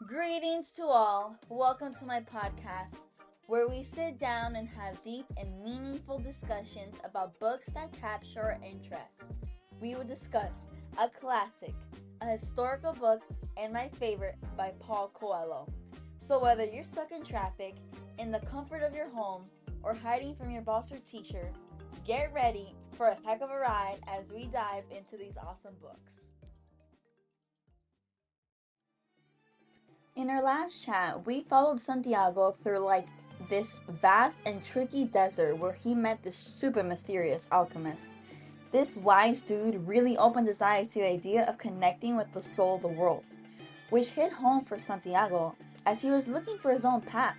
Greetings to all. Welcome to my podcast, where we sit down and have deep and meaningful discussions about books that capture our interest. We will discuss a classic, a historical book, and my favorite by Paul Coelho. So whether you're stuck in traffic, in the comfort of your home, or hiding from your boss or teacher, get ready for a heck of a ride as we dive into these awesome books. In our last chat, we followed Santiago through this vast and tricky desert where he met this super mysterious alchemist. This wise dude really opened his eyes to the idea of connecting with the soul of the world, which hit home for Santiago as he was looking for his own path.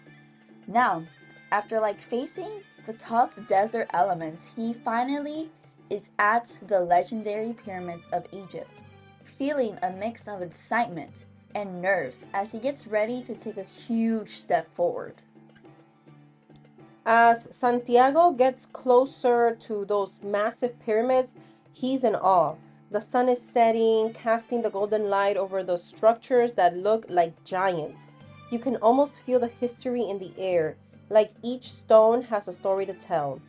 Now, after facing the tough desert elements, he finally is at the legendary pyramids of Egypt, feeling a mix of excitement and nerves as he gets ready to take a huge step forward. As Santiago gets closer to those massive pyramids, he's in awe. The sun is setting, casting the golden light over those structures that look like giants. You can almost feel the history in the air, like each stone has a story to tell.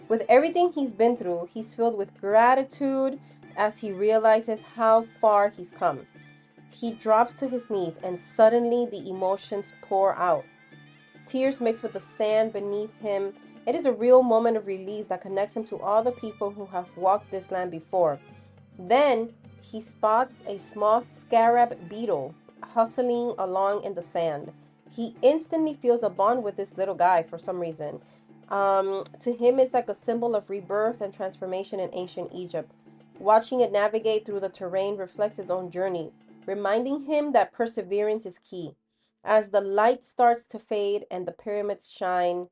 With everything he's been through, he's filled with gratitude as he realizes how far he's come. He drops to his knees and suddenly the emotions pour out. Tears mix with the sand beneath him. It is a real moment of release that connects him to all the people who have walked this land before. Then he spots a small scarab beetle hustling along in the sand. He instantly feels a bond with this little guy for some reason. To him, it's like a symbol of rebirth and transformation in ancient Egypt. Watching it navigate through the terrain reflects his own journey, reminding him that perseverance is key. As the light starts to fade and the pyramids shine,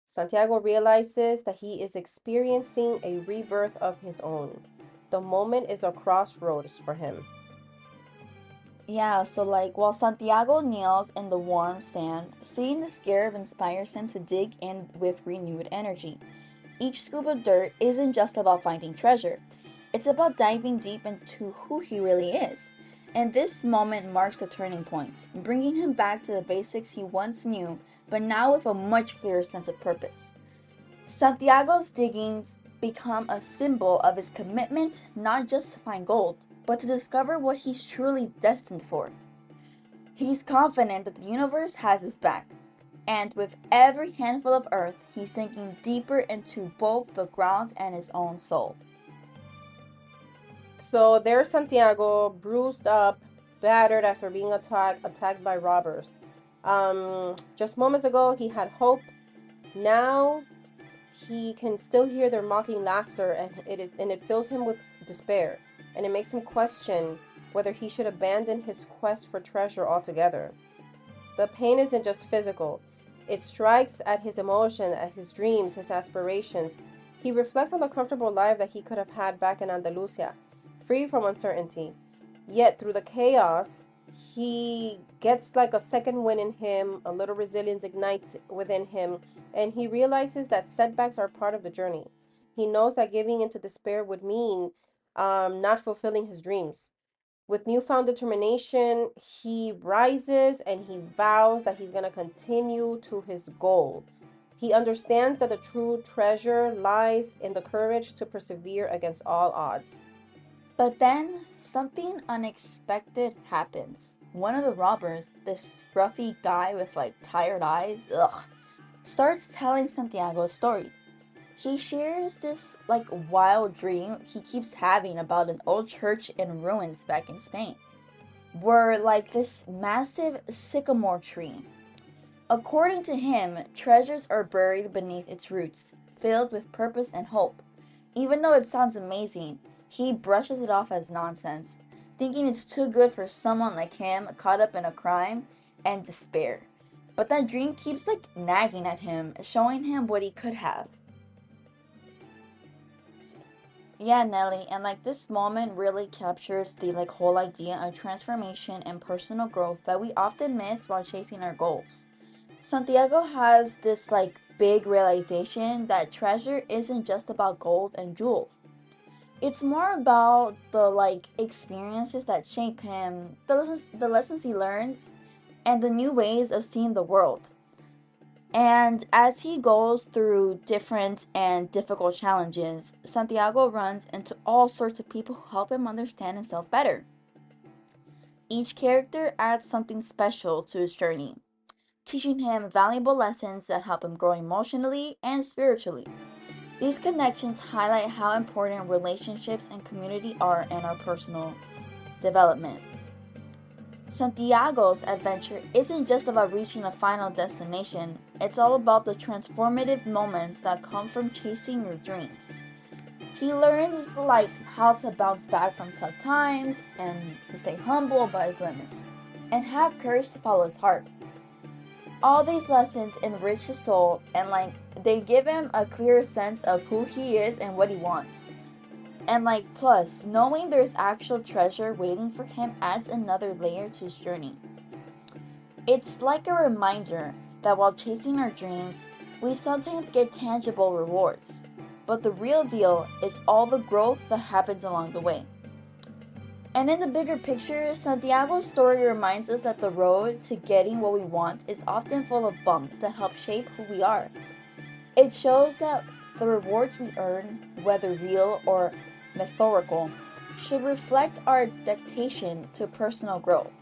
Santiago realizes that he is experiencing a rebirth of his own. The moment is a crossroads for him. Yeah, so while Santiago kneels in the warm sand, seeing the scarab inspires him to dig in with renewed energy. Each scoop of dirt isn't just about finding treasure, it's about diving deep into who he really is. And this moment marks a turning point, bringing him back to the basics he once knew, but now with a much clearer sense of purpose. Santiago's diggings become a symbol of his commitment not just to find gold, but to discover what he's truly destined for. He's confident that the universe has his back, and with every handful of earth, he's sinking deeper into both the ground and his own soul. So there's Santiago, bruised up, battered after being attacked by robbers. Just moments ago, he had hope. Now he can still hear their mocking laughter, and it fills him with despair, and it makes him question whether he should abandon his quest for treasure altogether. The pain isn't just physical; it strikes at his emotion, at his dreams, his aspirations. He reflects on the comfortable life that he could have had back in Andalusia, free from uncertainty. Yet through the chaos, he gets like a second wind in him, a little resilience ignites within him, and he realizes that setbacks are part of the journey. He knows that giving into despair would mean not fulfilling his dreams. With newfound determination, he rises and he vows that he's going to continue to his goal. He understands that the true treasure lies in the courage to persevere against all odds. But then, something unexpected happens. One of the robbers, this scruffy guy with tired eyes, starts telling Santiago a story. He shares this wild dream he keeps having about an old church in ruins back in Spain, where this massive sycamore tree. According to him, treasures are buried beneath its roots, filled with purpose and hope. Even though it sounds amazing, he brushes it off as nonsense, thinking it's too good for someone like him caught up in a crime and despair. But that dream keeps nagging at him, showing him what he could have. Yeah, Nelly, and this moment really captures the whole idea of transformation and personal growth that we often miss while chasing our goals. Santiago has this big realization that treasure isn't just about gold and jewels. It's more about the experiences that shape him, the lessons he learns, and the new ways of seeing the world. And as he goes through different and difficult challenges, Santiago runs into all sorts of people who help him understand himself better. Each character adds something special to his journey, teaching him valuable lessons that help him grow emotionally and spiritually. These connections highlight how important relationships and community are in our personal development. Santiago's adventure isn't just about reaching a final destination, it's all about the transformative moments that come from chasing your dreams. He learns like how to bounce back from tough times and to stay humble about his limits and have courage to follow his heart. All these lessons enrich his soul and they give him a clearer sense of who he is and what he wants. And plus, knowing there's actual treasure waiting for him adds another layer to his journey. It's like a reminder that while chasing our dreams, we sometimes get tangible rewards. But the real deal is all the growth that happens along the way. And in the bigger picture, Santiago's story reminds us that the road to getting what we want is often full of bumps that help shape who we are. It shows that the rewards we earn, whether real or metaphorical, should reflect our dedication to personal growth.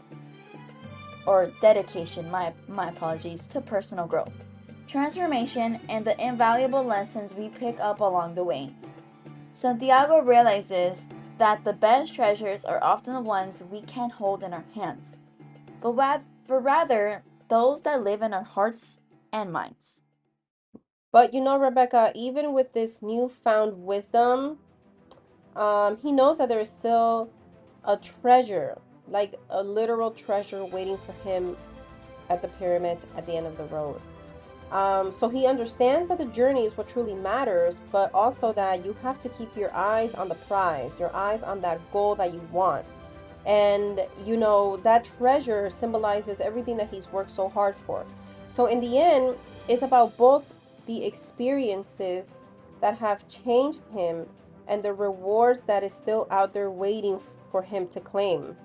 Or dedication, my apologies, to personal growth, transformation, and the invaluable lessons we pick up along the way. Santiago realizes that the best treasures are often the ones we can't hold in our hands, but rather those that live in our hearts and minds. But Rebecca, even with this newfound wisdom, he knows that there is still a treasure, like a literal treasure waiting for him at the pyramids at the end of the road. So he understands that the journey is what truly matters, but also that you have to keep your eyes on the prize, your eyes on that goal that you want. And, that treasure symbolizes everything that he's worked so hard for. So in the end, it's about both the experiences that have changed him and the rewards that is still out there waiting for him to claim.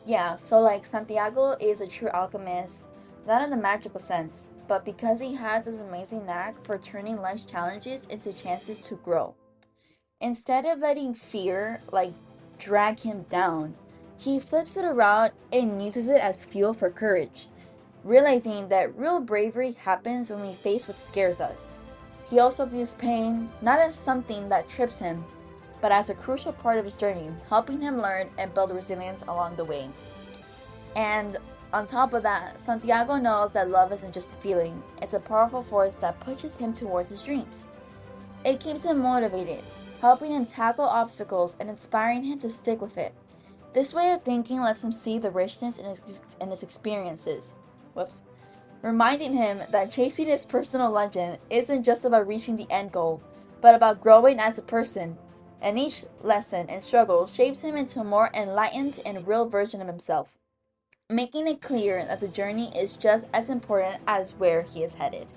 Yeah, so Santiago is a true alchemist, not in the magical sense, but because he has this amazing knack for turning life's challenges into chances to grow. Instead of letting fear drag him down, he flips it around and uses it as fuel for courage, realizing that real bravery happens when we face what scares us. He also views pain not as something that trips him, but as a crucial part of his journey, helping him learn and build resilience along the way. And on top of that, Santiago knows that love isn't just a feeling, it's a powerful force that pushes him towards his dreams. It keeps him motivated, helping him tackle obstacles and inspiring him to stick with it. This way of thinking lets him see the richness in his experiences. Reminding him that chasing his personal legend isn't just about reaching the end goal, but about growing as a person. And each lesson and struggle shapes him into a more enlightened and real version of himself, making it clear that the journey is just as important as where he is headed.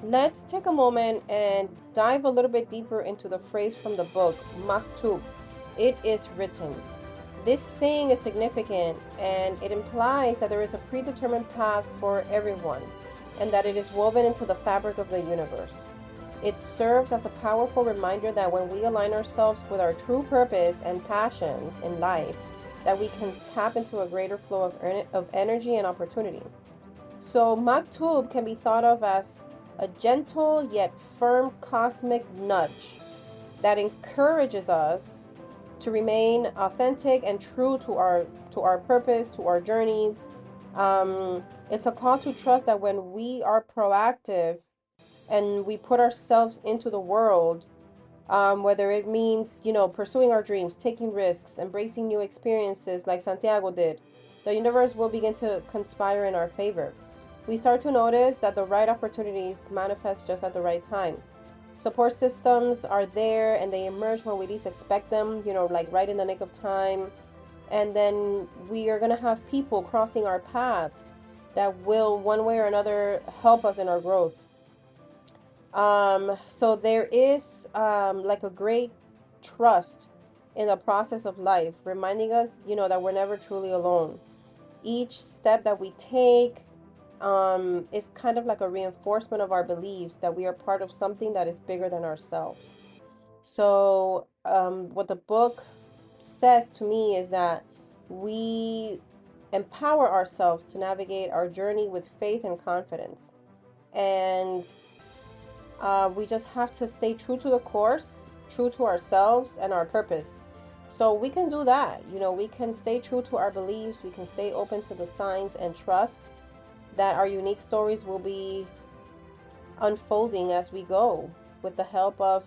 Let's take a moment and dive a little bit deeper into the phrase from the book, maktub. It is written. This saying is significant, and it implies that there is a predetermined path for everyone, and that it is woven into the fabric of the universe. It serves as a powerful reminder that when we align ourselves with our true purpose and passions in life, that we can tap into a greater flow of energy and opportunity. So maktub can be thought of as a gentle yet firm cosmic nudge that encourages us to remain authentic and true to our purpose, to our journeys. It's a call to trust that when we are proactive and we put ourselves into the world, whether it means pursuing our dreams, taking risks, embracing new experiences like Santiago did, the universe will begin to conspire in our favor. We start to notice that the right opportunities manifest just at the right time. Support systems are there and they emerge when we least expect them, right in the nick of time. And then we are going to have people crossing our paths that will, one way or another, help us in our growth. So there is a great trust in the process of life, reminding us, that we're never truly alone. Each step that we take is kind of like a reinforcement of our beliefs that we are part of something that is bigger than ourselves. So, what the book says to me is that we empower ourselves to navigate our journey with faith and confidence. And we just have to stay true to the course, true to ourselves and our purpose. So we can do that. We can stay true to our beliefs, we can stay open to the signs and trust that our unique stories will be unfolding as we go with the help of,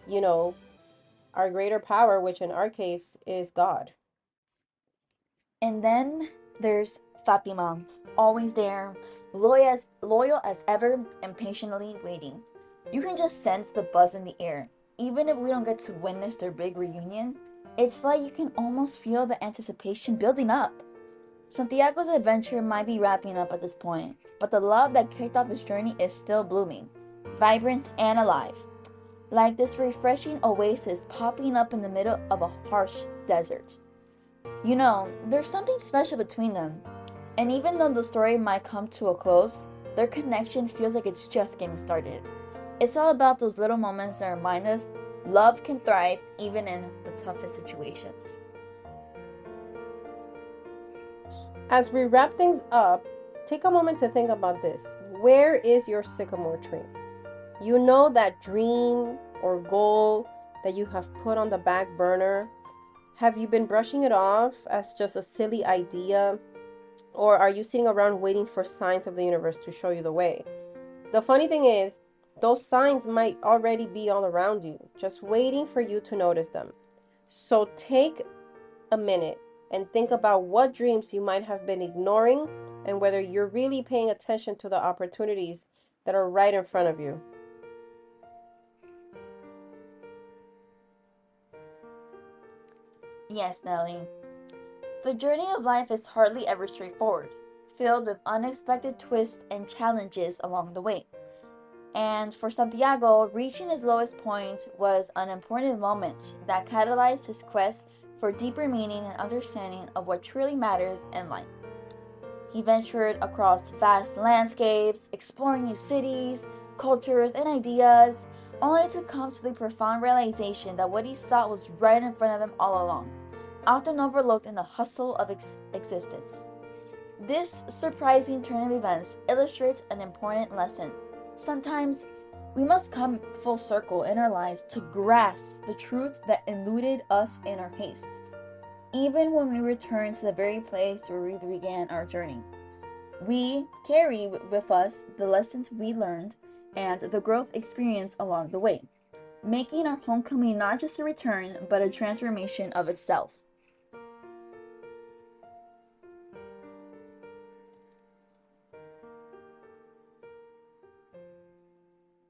you know, our greater power, which in our case is God. And then there's Fatima, always there, loyal as ever, and patiently waiting. You can just sense the buzz in the air. Even if we don't get to witness their big reunion, it's like you can almost feel the anticipation building up. Santiago's adventure might be wrapping up at this point, but the love that kicked off his journey is still blooming, vibrant and alive. Like this refreshing oasis popping up in the middle of a harsh desert. There's something special between them, and even though the story might come to a close, their connection feels like it's just getting started. It's all about those little moments that remind us love can thrive even in the toughest situations. As we wrap things up, take a moment to think about this. Where is your sycamore tree? You know that dream or goal that you have put on the back burner? Have you been brushing it off as just a silly idea? Or are you sitting around waiting for signs of the universe to show you the way? The funny thing is, those signs might already be all around you, just waiting for you to notice them. So take a minute and think about what dreams you might have been ignoring and whether you're really paying attention to the opportunities that are right in front of you. Yes, Nelly. The journey of life is hardly ever straightforward, filled with unexpected twists and challenges along the way. And for Santiago, reaching his lowest point was an important moment that catalyzed his quest for deeper meaning and understanding of what truly matters in life. He ventured across vast landscapes, exploring new cities, cultures, and ideas, only to come to the profound realization that what he sought was right in front of him all along, often overlooked in the hustle of existence. This surprising turn of events illustrates an important lesson. Sometimes we must come full circle in our lives to grasp the truth that eluded us in our haste, even when we return to the very place where we began our journey. We carry with us the lessons we learned and the growth experienced along the way, making our homecoming not just a return, but a transformation of itself.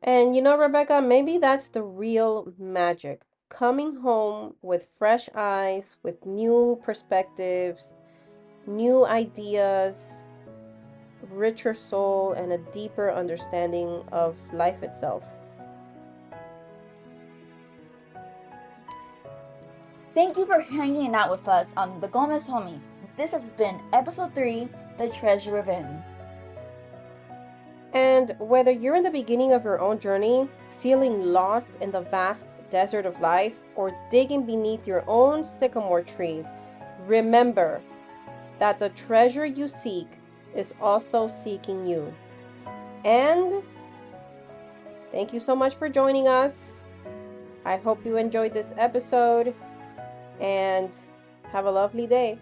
And Rebecca, maybe that's the real magic. Coming home with fresh eyes, with new perspectives, new ideas, richer soul, and a deeper understanding of life itself. Thank you for hanging out with us on the Gomez Homies. This has been episode 3, The Treasure Within. And whether you're in the beginning of your own journey, feeling lost in the vast desert of life, or digging beneath your own sycamore tree, remember that the treasure you seek is also seeking you. And thank you so much for joining us. I hope you enjoyed this episode and have a lovely day.